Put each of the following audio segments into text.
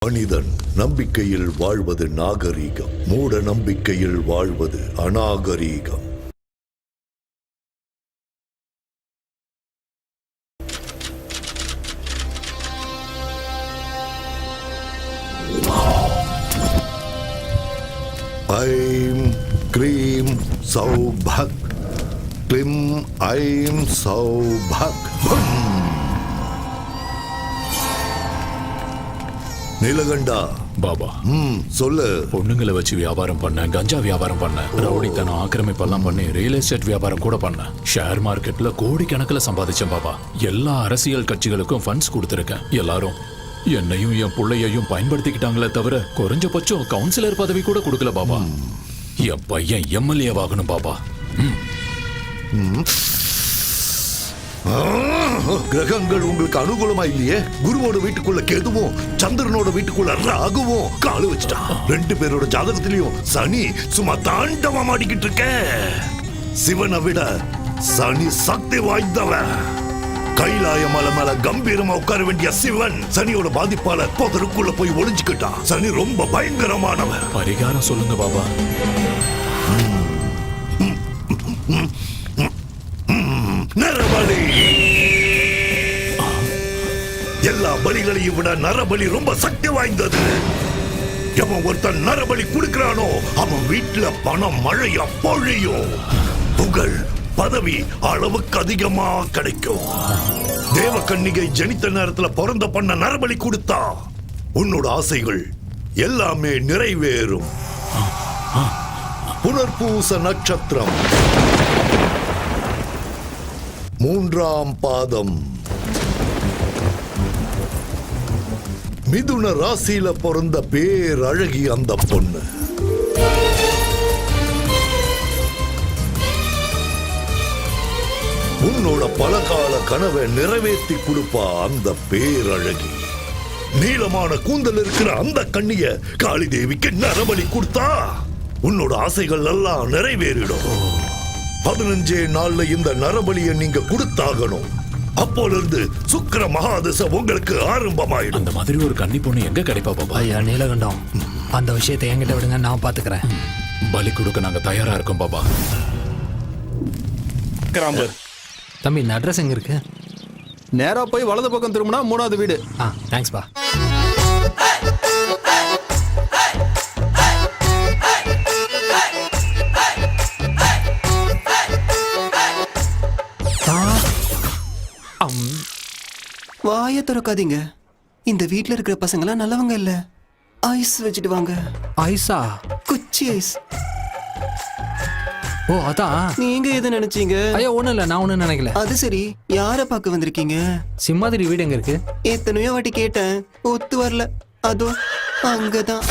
மனிதன் நம்பிக்கையில் வாழ்வது நாகரீகம், மூட நம்பிக்கையில் வாழ்வது அநாகரீகம். ஐம் க்ரீம் சௌபக், க்ளிம் ஐம் சௌபக். நீலகண்டா பாபா, சொல்லு. பொண்ணுங்களை வச்சு வியாபாரம் பண்ண, கஞ்சா வியாபாரம் பண்ண, ரவுடித்தனம் ஆக்கிரமிப்பெல்லாம் பண்ணி ரியல் எஸ்டேட் வியாபாரம் கூட பண்ண, ஷேர் மார்க்கெட்ல கோடிக்கணக்கில் சம்பாதிச்சேன் பாபா. எல்லா அரசியல் கட்சிகளுக்கும் ஃபண்ட்ஸ் கொடுத்துருக்கேன். எல்லாரும் என்னையும் என் பிள்ளையையும் பயன்படுத்திக்கிட்டாங்களே தவிர குறைஞ்சபட்சம் கவுன்சிலர் பதவி கூட கொடுக்கல பாபா. என் பையன் எம்எல்ஏ ஆகணும் பாபா. கிரகங்கள் உங்களுக்கு அனுகூலமா இல்லையே. குருவோட வீட்டுக்குள்ள கேதுவும் சந்திரனோட வீட்டுக்குள்ள ராகுவும் காலு வச்சுட்டான். 2 பேரோட ஜாதகத்திலையும் சனி சும்மா தாண்டவம் ஆடிக்கிட்டு இருக்க. சிவனை விட சனி சக்தி வாய்ந்தவன். கைலாய மலை மேல கம்பீரமா உட்கார வேண்டிய சிவன் சனியோட பாதிப்பால புதருக்குள்ள போய் ஒளிஞ்சுக்கிட்டான். சனி ரொம்ப பயங்கரமானவன். பரிகாரம் சொல்லுங்க பாபா. நரபலி. எல்லா பலிகளையும் விட நரபலி ரொம்ப சக்தி வாய்ந்தது. எவன் ஒருத்தன் நரபலி கொடுக்கிறானோ அவன் வீட்டுல பணம் மழையா பொழியும். புகழ் பதவி அளவுக்கு அதிகமா கிடைக்கும். தேவகன்னிகை ஜனித்த நேரத்துல பிறந்த பண்ண நரபலி கொடுத்தா உன்னோட ஆசைகள் எல்லாமே நிறைவேறும். புனர்பூச நட்சத்திரம் 3ஆம் பாதம். மிதுன ராசியில பிறந்த பேரழகி அந்த பொண்ணு. உன்னோட பலகால கனவை நிறைவேற்றி கொடுப்பா அந்த பேரழகி. நீளமான கூந்தல் இருக்கிற அந்த கண்ணிய காளி தேவிக்கு நரபலி கொடுத்தா உன்னோட ஆசைகள் எல்லாம் நிறைவேறிடும். 15 நாள்ல இந்த நரபலியை நீங்க கொடுத்தாகணும். அப்போல இருந்து சுக்கிர மகாதசை உங்களுக்கு ஆரம்பமாயிடும். அந்த மாதிரி ஒரு கன்னி பொண்ணு எங்க கிடைப்பா பாபா? ஐயா நீலகண்டம், அந்த விஷயத்தை என்கிட்ட விடுங்க, நான் பாத்துக்கிறேன். பலி கொடுக்க நாங்க தயாரா இருக்கோம் பாபா. தம்பி, இந்த அட்ரஸ் எங்க இருக்கு? நேரா போய் வலது பக்கம் திரும்பினா 3வது வீடு. தேங்க்ஸ் பா. வாய திறக்காதீங்க. இந்த வீட்ல இருக்கிற பசங்களாம் நல்லவங்க இல்ல. ஐஸ் வச்சுட்டு வாங்க. ஐஸா? குச்சி ஐஸ். ஓ அதான். நீங்க எதை நினைச்சீங்க? ஐயா ஒண்ணும் இல்ல, நான் ஒண்ணும் நினைக்கல. அது சரி, யார பார்க்க வந்திருக்கீங்க? சிம்மாதிரி வீடு எங்க இருக்கு? எத்தனையோ வாட்டி கேட்டேன், ஒத்து வரல. அதோ அங்கதான்.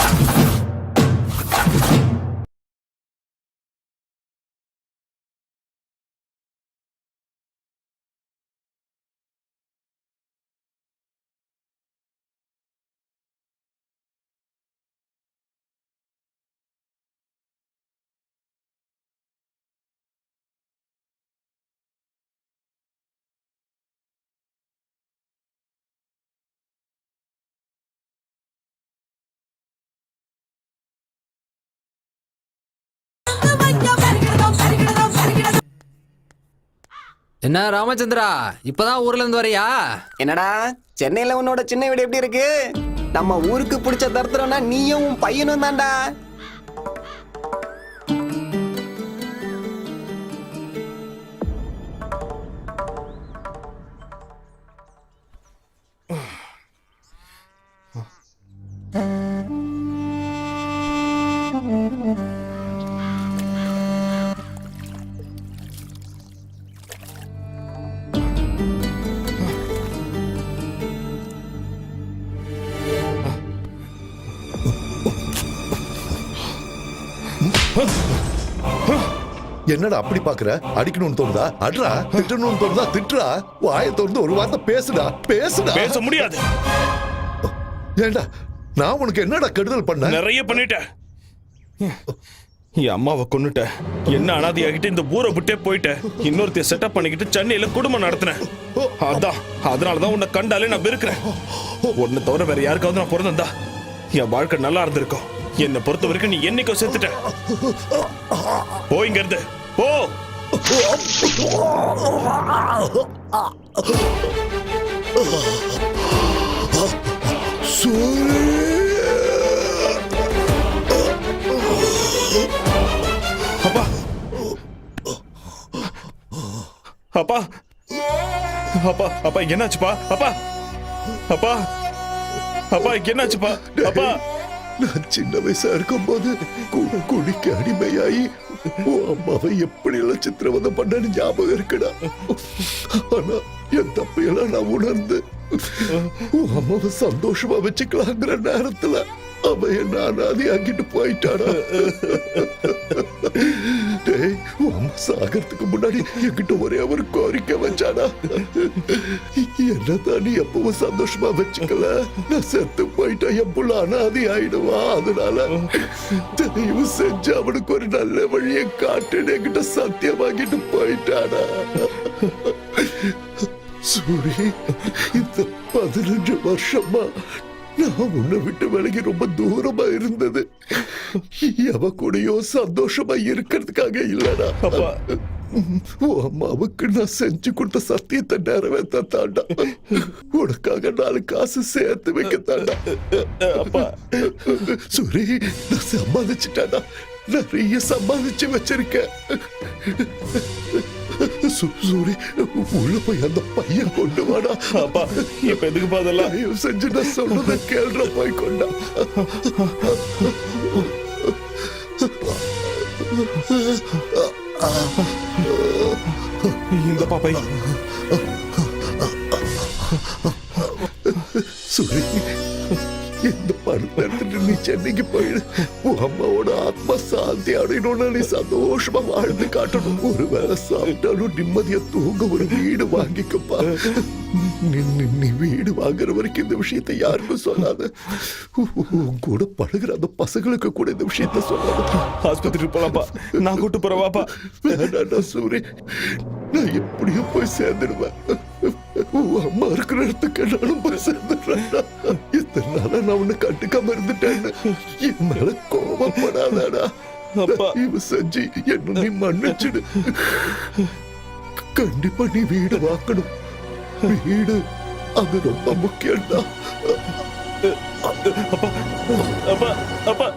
என்ன ராமச்சந்திரா, இப்பதான் ஊர்ல இருந்து வரையா? என்னடா சென்னையில உன்னோட சின்ன வீடு எப்படி இருக்கு? நம்ம ஊருக்கு பிடிச்ச தரத்துறோம்னா நீயும் உன் பையனும் தான்டா. என்னடா அப்படி பாக்குற? அடிக்கணும்னு தோணுதா அட்ரா, திட்டணும்னு தோணுதா திட்டுறா. வாயை திறந்து ஒரு வார்த்தை பேசுடா. பேச முடியாது. ஏண்டா, நான் உனக்கு என்னடா கெடுதல் பண்ண? நிறைய பண்ணிட்டேன். என் அம்மாவை கொன்னுட்ட, என்ன அனாதையாகிட்டு இந்த ஊரை விட்டே போயிட்ட, இன்னொருத்தைய செட்டப் பண்ணிக்கிட்டு சென்னையில குடும்பம் நடத்தினேன். அதனாலதான் உன்னை கண்டாலே நான் வெறுக்கிறேன். உன்னை தவிர வேற யாருக்காவது நான் பிறந்தா என் வாழ்க்கை நல்லா இருந்திருக்கும். என்னை பொறுத்த வரைக்கும் நீ என்னைக்கோ செத்துட்ட. போ இங்க இருந்து போ. அப்பா அப்பா அப்பா அப்பா என்னாச்சுப்பா? அப்பா அப்பா அப்பா என்னாச்சுப்பா? அப்பா நான் சின்ன வயசா இருக்கும்போது குடிக்க அடிமையாயி உன் அம்மாவை எப்படி எல்லாம் சித்திரவதை பண்ணு ஞாபகம் இருக்குடா. ஆனா என் தப்பையெல்லாம் நான் உணர்ந்து உன் அம்மாவை சந்தோஷமா வச்சுக்கலாங்கிற நேரத்துல அவன் என்ன அனாதையாக்கிட்டு போயிட்டாடா. டேய், உன் அம்மா சாகிறதுக்கு முன்னாடி என்கிட்ட ஒரே ஒரு கோரிக்கை வச்சாடா. என்னதான் நீ எப்பவும் சந்தோஷமா வச்சுக்கல, நான் செத்து போயிட்டா என் புள்ள அனாதை ஆயிடுவா. அதனால தயவு செஞ்சு அவனுக்கு ஒரு நல்ல வழியை காட்டுன்னு என்கிட்ட சத்தியம் வாங்கிட்டு போயிட்டாடா. சூரி, இந்த 15 வருஷமா நான் உன்னை விட்டு விலகி ரொம்ப தூரமா இருந்தது எவ கூடயோ சந்தோஷமா இருக்கிறதுக்காக இல்லடா. உன் அம்மாவுக்கு நான் செஞ்சு கொடுத்த சத்தியத்தை நிறைவேற்ற தாண்டா. உனக்காக 4 காசு சேர்த்து வைக்க தாண்டா. அப்பா சூரி, நான் சம்பாதிச்சுட்டாடா. நிறைய சம்பாதிச்சு வச்சிருக்கேன். சூரி, உள்ள போய் அந்த பையன் கொண்டு வாடா. அப்பா இப்ப எதுக்கு அதெல்லாம்? தயவு செஞ்சு நான் சொல்றத கேள்ற போய் கொண்டா. இந்த பாப்பை சூரி, இந்த பணத்தை எடுத்துட்டு நீ சென்னைக்கு போயிடு. உன் அம்மாவோட ஆத்மா சாந்தி அடையணும்னா நீ சந்தோஷமா வாழ்ந்து காட்டணும். ஒரு வேளை சாப்பிட்டாலும் நிம்மதியா தூங்க ஒரு வீடு வாங்கிக்கப்பா. நீ வீடு வாங்குற வரைக்கும் இந்த விஷயத்தை யாருக்கும் சொல்லாத. உன் கூட பழகுற அந்த பசங்களுக்கு கூட இந்த விஷயத்த சொல்லாத. ஆஸ்பத்திரிக்கு போலாம்ப்பா, நான் கூட்டு போறவாப்பா. வேண்டாண்டா சூரி, நான் எப்படியோ போய் சேர்ந்துடுவேன். உன் அம்மா இருக்கிற இடத்துக்கு நானும் போய் சேர்ந்துடுறேன்டா. இத்தனை நாளா நான் உன்னை கண்டுக்காம இருந்துட்டேன்னு என் மேல கோபப்படாதடா. இவ செஞ்சு என்ன நீ மன்னிச்சிடு. கண்டிப்பா நீ வீடு வாக்கணும். வீடு அது ரொம்ப முக்கியம்டா. அப்பா அப்பா அப்பா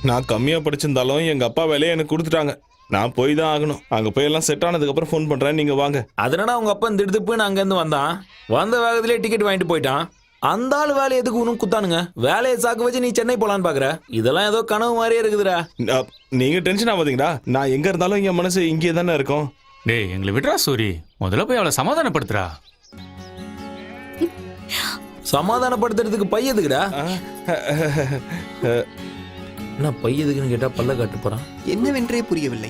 நான் கம்மியா படிச்சிருந்தாலும் எங்க அப்பா வேலையை எனக்கு கொடுத்துட்டாங்க. நான் போய் தான் ஆகணும். அங்க போய் எல்லாம் செட் ஆனதுக்கு அப்புறம் ஃபோன் பண்றேன், நீங்க வாங்க. அதனால உங்க அப்பா திடுத்து போய் அங்க இருந்து வந்தான். வந்த வேகத்திலே டிக்கெட் வாங்கிட்டு போயிட்டான். அந்த ஆள் வேலை எதுக்கு உனக்கு குத்தானுங்க? வேலையை சாக்கு வச்சு நீ சென்னை போலான்னு பாக்குற? இதெல்லாம் ஏதோ கனவு மாதிரியே இருக்குதுடா. நீங்க டென்ஷன் ஆகாதீங்கடா. நான் எங்க இருந்தாலும் என் மனசு இங்கே தானே இருக்கும். டேய், எங்களை விடுறா சூரி. முதல்ல போய் அவளை சமாதானப்படுத்துறா. சமாதானப்படுத்துறதுக்கு பையதுக்குடா. என்ன பையதுக்குன்னு கேட்டா பல்ல காட்டு போறான். என்னவென்றே புரியவில்லை.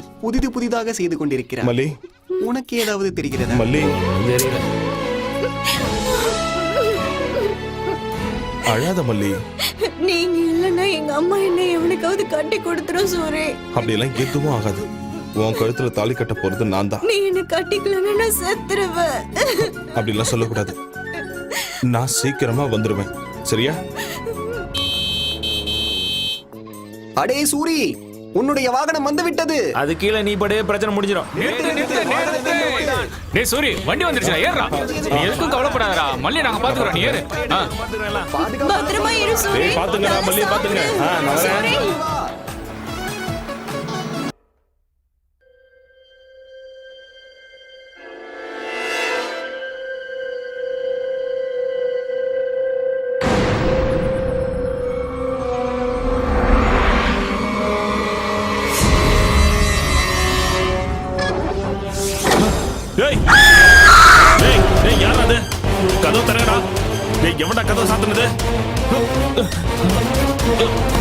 புதிதாக செய்து கொண்டிருக்கிறார். மல்லி, உனக்கு ஏதாவது தெரிகிறதா? மல்லி அழாத மல்லி. நீங்க இல்லன்னா எங்க அம்மா என்ன எவனுக்காவது கட்டி கொடுத்துரும் சூரி. அப்படியெல்லாம் எதுவும் ஆகாது. உன் கழுத்துல தாலி கட்ட போறது நான் தான். நீ என்ன கட்டிக்கலன்னா நான் செத்துருவேன். அப்படிலாம் சொல்லக்கூடாது. நான் சீக்கிரமா வந்துடுவேன், சரியா? அடே சூரி, உன்னுடைய வாகனம் வந்து விட்டது. அது கீழே நீ படே பிரச்சனை முடிஞ்சிடும். டேய் சூரி, வண்டி வந்துருச்சுடா, ஏறுடா. நீ எதுக்கும் கவலைப்படாதடா. மல்லி நாங்க பாத்துக்கறோம், நீ ஏறு. பத்திரமா இரு சூரி. ஏய் பாத்துங்கடா மல்லி, பாத்துங்க. நான் வரேன். டேய் டேய் டேய், யாரா அது? கதவு திறங்கடா. டேய், எவன்டா கதவு சாத்துனது?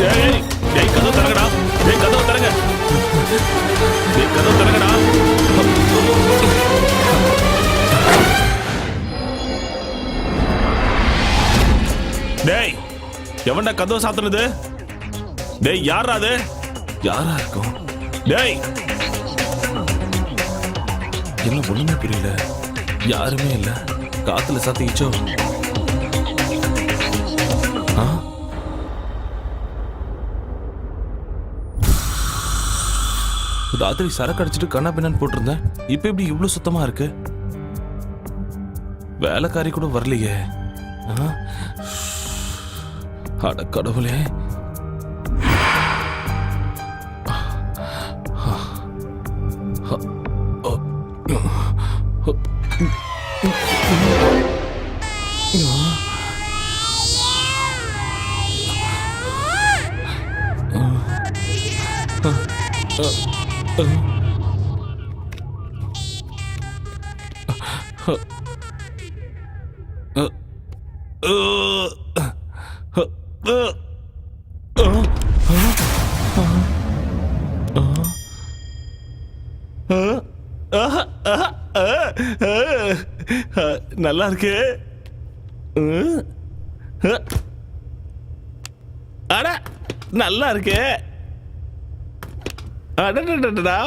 டேய் டேய், கதவு திறங்கடா. டேய், கதவு திறங்க. டேய், கதவு திறங்கடா. டேய் எவன்டா கதவை சாத்துனது? டேய் யாரா அது? யாரா இருக்கும்? டேய் என்ன ஒண்ணுமே புரியல. யாருமே இல்ல. காத்துல சாத்திச்சோ. ராத்திரி சரக்கு அடிச்சிட்டு கண்ணா பின்னான்னு போட்டிருந்தேன். இப்ப எப்படி இவ்வளவு சுத்தமா இருக்கு? வேலைக்காரி கூட வரலையே. அட கடவுளே. நல்லா இருக்கு. அட நல்லா இருக்கு. அடடடடா.